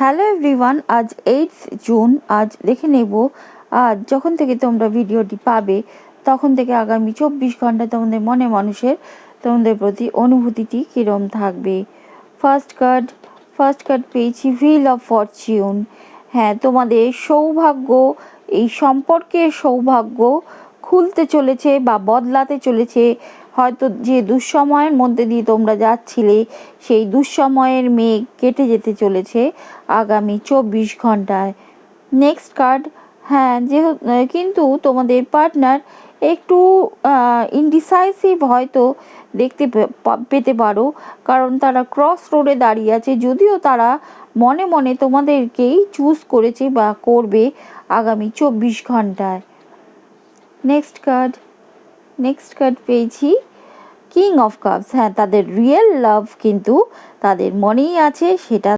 Hello everyone, আজ 8 June. আজ দেখে নেব আজ যখন থেকে তোমরা ভিডিওটি পাবে তখন থেকে আগামী 24 ঘন্টা তোমাদের মনে মানুষের তোমাদের প্রতি অনুভূতিটি কীরকম থাকবে। ফার্স্ট কার্ড পেয়েছি হুইল অফ ফরচিউন। হ্যাঁ, তোমাদের সৌভাগ্য, এই সম্পর্কের সৌভাগ্য খুলতে চলেছে বা বদলাতে চলেছে। হয়তো যে দুঃসময়ের মধ্যে দিয়ে তোমরা যাচ্ছিলে সেই দুঃসময়ের মেঘ কেটে যেতে চলেছে আগামী 24 ঘন্টায়। নেক্সট কার্ড, হ্যাঁ কিন্তু তোমাদের পার্টনার একটু ইনডিসাইসিভ হয়তো দেখতে পেতে পারো, কারণ তারা ক্রস রোডে দাঁড়িয়ে আছে, যদিও তারা মনে মনে তোমাদেরকেই চুজ করেছে বা করবে আগামী 24 ঘন্টায়। নেক্সট কার্ড পেয়েছি কিং অফ কাপস। হ্যাঁ, তাদের রিয়েল লাভ কিন্তু তাদের মনেই আছে, সেটা